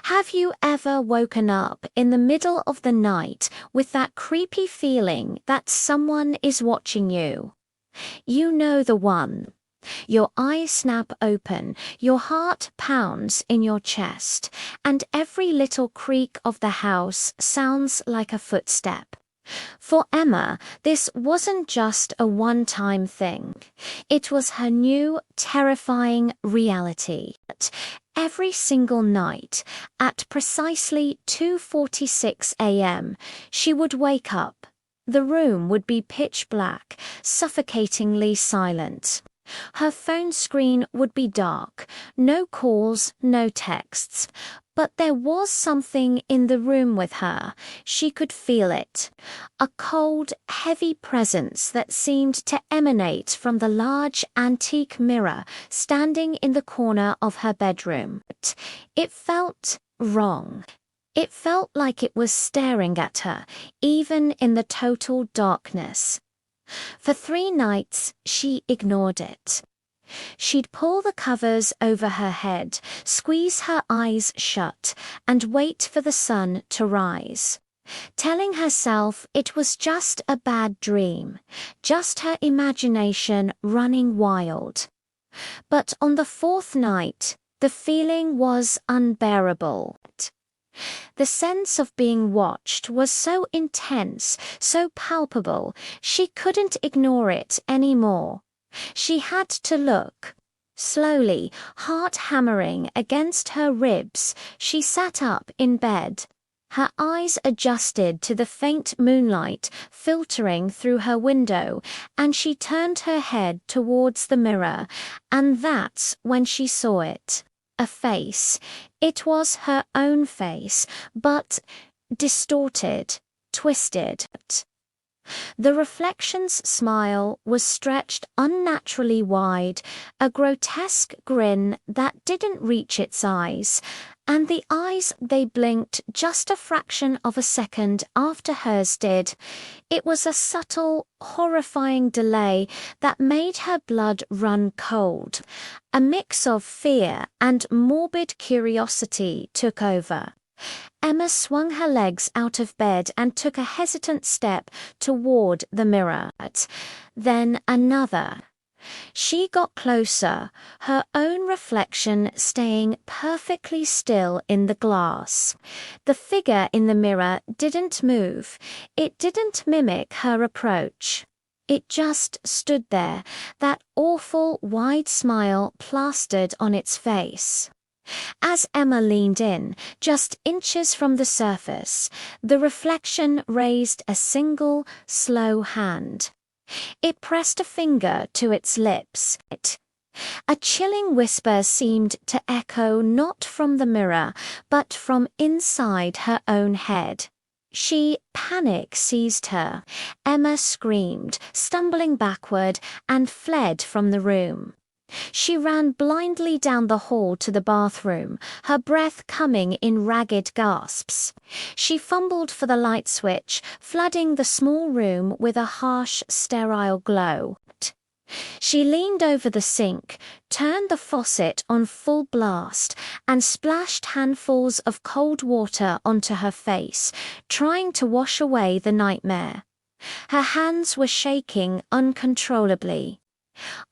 Have you ever woken up in the middle of the night with that creepy feeling that someone is watching you? You know the one. Your eyes snap open, your heart pounds in your chest, and every little creak of the house sounds like a footstep. For Emma, this wasn't just a one-time thing. It was her new, terrifying reality. Every single night, at precisely 2:46 a.m., she would wake up. The room would be pitch black, suffocatingly silent. Her phone screen would be dark, no calls, no texts. But there was something in the room with her. She could feel it. A cold, heavy presence that seemed to emanate from the large antique mirror standing in the corner of her bedroom. It felt wrong. It felt like it was staring at her, even in the total darkness. For 3 nights, she ignored it. She'd pull the covers over her head, squeeze her eyes shut, and wait for the sun to rise, telling herself it was just a bad dream, just her imagination running wild. But on the 4th night, the feeling was unbearable. The sense of being watched was so intense, so palpable, she couldn't ignore it anymore. She had to look. Slowly, heart hammering against her ribs, she sat up in bed. Her eyes adjusted to the faint moonlight filtering through her window, and she turned her head towards the mirror, and that's when she saw it. A face. It was her own face, but distorted, twisted. The reflection's smile was stretched unnaturally wide, a grotesque grin that didn't reach its eyes, and the eyes they blinked just a fraction of a second after hers did. It was a subtle, horrifying delay that made her blood run cold. A mix of fear and morbid curiosity took over. Emma swung her legs out of bed and took a hesitant step toward the mirror. Then another. She got closer, her own reflection staying perfectly still in the glass. The figure in the mirror didn't move. It didn't mimic her approach. It just stood there, that awful wide smile plastered on its face. As Emma leaned in, just inches from the surface, the reflection raised a single, slow hand. It pressed a finger to its lips. A chilling whisper seemed to echo not from the mirror, but from inside her own head. Panic seized her. Emma screamed, stumbling backward, and fled from the room. She ran blindly down the hall to the bathroom, her breath coming in ragged gasps. She fumbled for the light switch, flooding the small room with a harsh, sterile glow. She leaned over the sink, turned the faucet on full blast, and splashed handfuls of cold water onto her face, trying to wash away the nightmare. Her hands were shaking uncontrollably.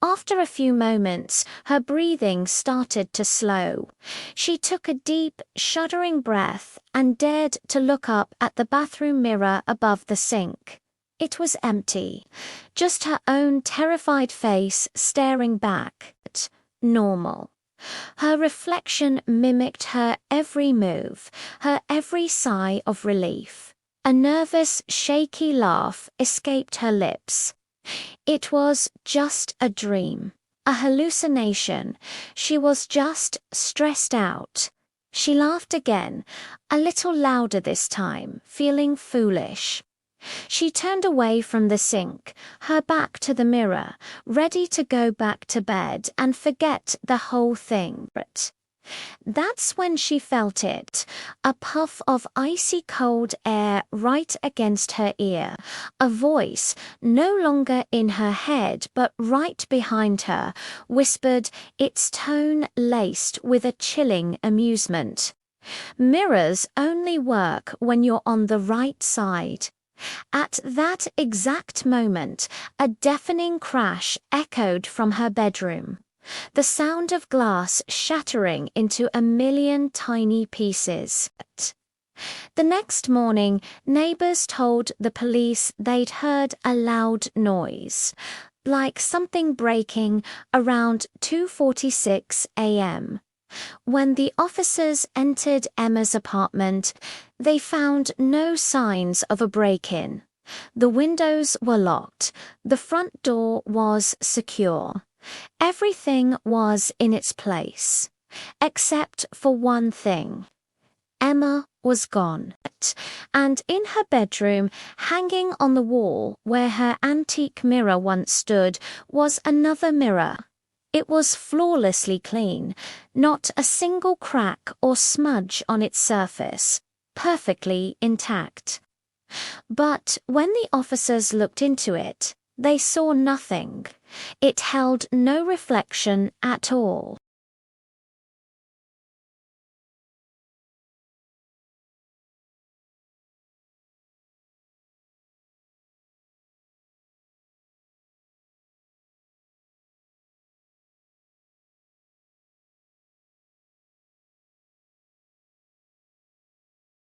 After a few moments, her breathing started to slow. She took a deep, shuddering breath and dared to look up at the bathroom mirror above the sink. It was empty, just her own terrified face staring back. Normal. Her reflection mimicked her every move, her every sigh of relief. A nervous, shaky laugh escaped her lips. It was just a dream, a hallucination. She was just stressed out. She laughed again, a little louder this time, feeling foolish. She turned away from the sink, her back to the mirror, ready to go back to bed and forget the whole thing. But That's when she felt it, a puff of icy cold air right against her ear, a voice, no longer in her head but right behind her, whispered, its tone laced with a chilling amusement. Mirrors only work when you're on the right side. At that exact moment, a deafening crash echoed from her bedroom. The sound of glass shattering into a million tiny pieces. The next morning, neighbors told the police they'd heard a loud noise, like something breaking, around 2:46 a.m. When the officers entered Emma's apartment, they found no signs of a break-in. The windows were locked. The front door was secure. Everything was in its place, except for one thing. Emma was gone, and in her bedroom, hanging on the wall where her antique mirror once stood, was another mirror. It was flawlessly clean, not a single crack or smudge on its surface, perfectly intact. But when the officers looked into it, they saw nothing. It held no reflection at all.